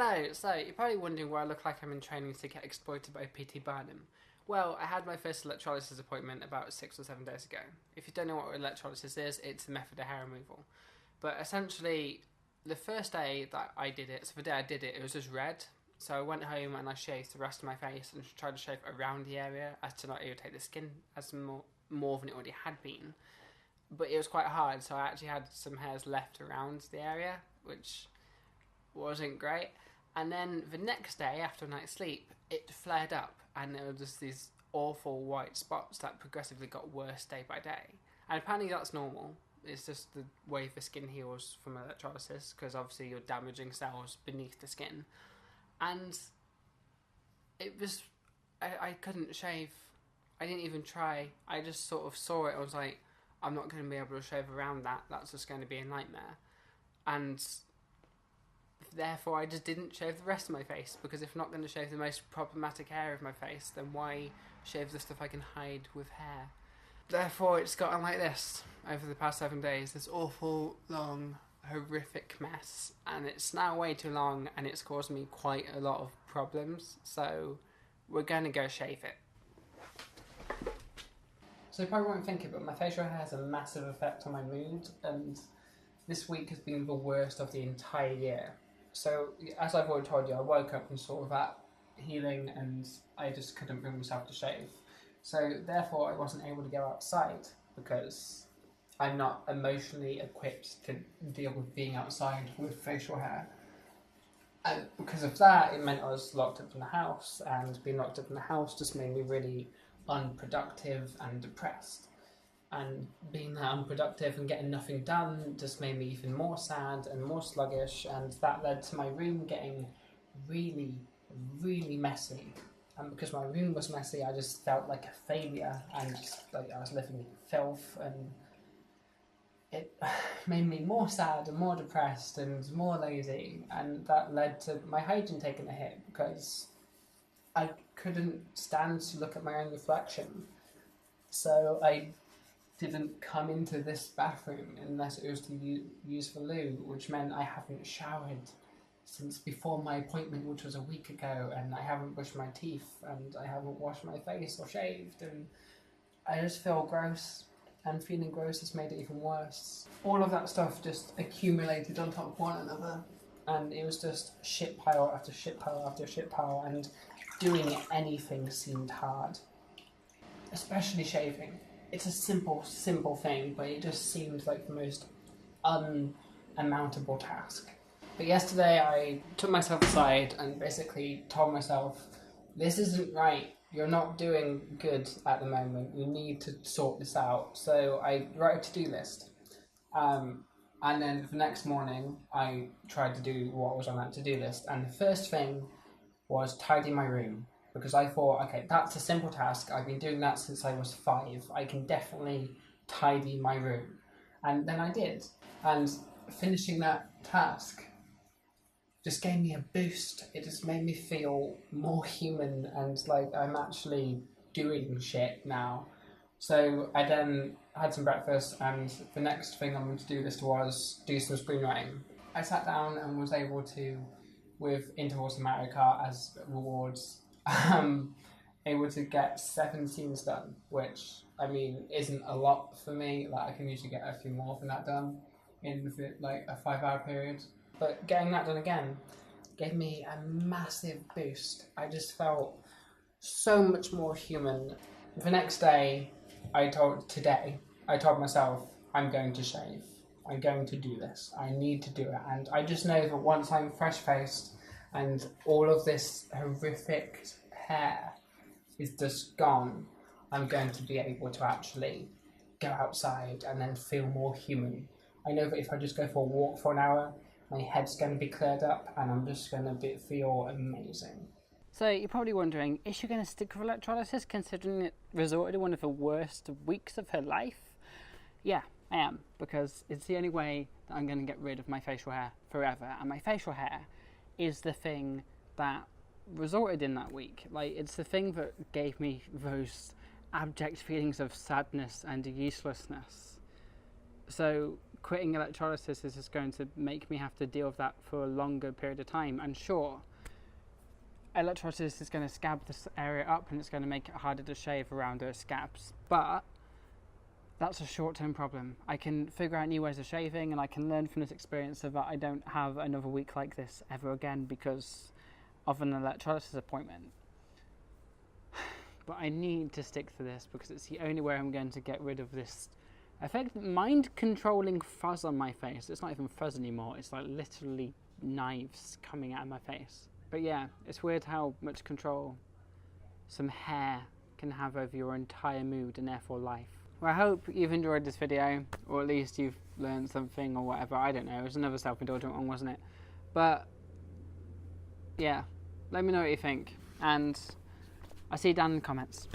Hello, so you're probably wondering why I look like I'm in training to get exploited by P.T. Barnum. Well, I had my first electrolysis appointment about 6 or 7 days ago. If you don't know what electrolysis is, it's a method of hair removal. But essentially, the first day that I did it, so the day I did it, it was just red. So I went home and I shaved the rest of my face and tried to shave around the area as to not irritate the skin as more than it already had been. But it was quite hard, so I actually had some hairs left around the area, which wasn't great. And then the next day, after a night's sleep, it flared up and there were just these awful white spots that progressively got worse day by day. And apparently that's normal. It's just the way the skin heals from electrolysis, because obviously you're damaging cells beneath the skin. And it was... I couldn't shave. I didn't even try. I just sort of saw it. I was like, I'm not going to be able to shave around that. That's just going to be a nightmare. And therefore I just didn't shave the rest of my face, because if I'm not going to shave the most problematic area of my face, then why shave the stuff I can hide with hair? Therefore it's gotten like this over the past 7 days, this awful, long, horrific mess, and it's now way too long and it's caused me quite a lot of problems, so we're going to go shave it. So you probably won't think it, but my facial hair has a massive effect on my mood, and this week has been the worst of the entire year. So, as I've already told you, I woke up and saw that healing and I just couldn't bring myself to shave. So, therefore, I wasn't able to go outside because I'm not emotionally equipped to deal with being outside with facial hair. And because of that, it meant I was locked up in the house, and being locked up in the house just made me really unproductive and depressed. And being that unproductive and getting nothing done just made me even more sad and more sluggish, and that led to my room getting really, really messy. And because my room was messy, I just felt like a failure, and just like I was living in filth, and it made me more sad and more depressed and more lazy, and that led to my hygiene taking a hit because I couldn't stand to look at my own reflection. So I didn't come into this bathroom unless it was to use the loo, which meant I haven't showered since before my appointment, which was a week ago, and I haven't brushed my teeth, and I haven't washed my face or shaved, and I just feel gross, and feeling gross has made it even worse. All of that stuff just accumulated on top of one another, and it was just shit pile after shit pile after shit pile, and doing anything seemed hard, especially shaving. It's a simple thing, but it just seemed like the most unmountable task. But yesterday I took myself aside and basically told myself, this isn't right, you're not doing good at the moment, you need to sort this out. So I wrote a to-do list. And then the next morning I tried to do what was on that to-do list, and the first thing was tidy my room. Because I thought, okay, that's a simple task. I've been doing that since I was 5. I can definitely tidy my room. And then I did. And finishing that task just gave me a boost. It just made me feel more human and like I'm actually doing shit now. So I then had some breakfast, and the next thing on the to-do list was do some screenwriting. I sat down and was able to, with intervals in Mario Kart as rewards, able to get 7 scenes done, which I mean isn't a lot for me. Like I can usually get a few more than that done in like a 5-hour period, but getting that done again gave me a massive boost. I just felt so much more human. The next day I told myself, I'm going to shave, I'm going to do this, I need to do it. And I just know that once I'm fresh faced and all of this horrific hair is just gone, I'm going to be able to actually go outside and then feel more human. I know that if I just go for a walk for an hour, my head's going to be cleared up and I'm just going to feel amazing. So you're probably wondering, is she going to stick with electrolysis considering it resorted to one of the worst weeks of her life? Yeah, I am, because it's the only way that I'm going to get rid of my facial hair forever, and my facial hair is the thing that resorted in that week. Like, it's the thing that gave me those abject feelings of sadness and uselessness. So quitting electrolysis is just going to make me have to deal with that for a longer period of time. And sure, electrolysis is going to scab this area up and it's going to make it harder to shave around those scabs, but that's a short-term problem. I can figure out new ways of shaving, and I can learn from this experience so that I don't have another week like this ever again because of an electrolysis appointment. But I need to stick to this because it's the only way I'm going to get rid of this mind-controlling fuzz on my face. It's not even fuzz anymore, it's like literally knives coming out of my face. But yeah, it's weird how much control some hair can have over your entire mood and therefore life. Well, I hope you've enjoyed this video, or at least you've learned something or whatever. I don't know, it was another self-indulgent one, wasn't it? But yeah, let me know what you think, and I'll see you down in the comments.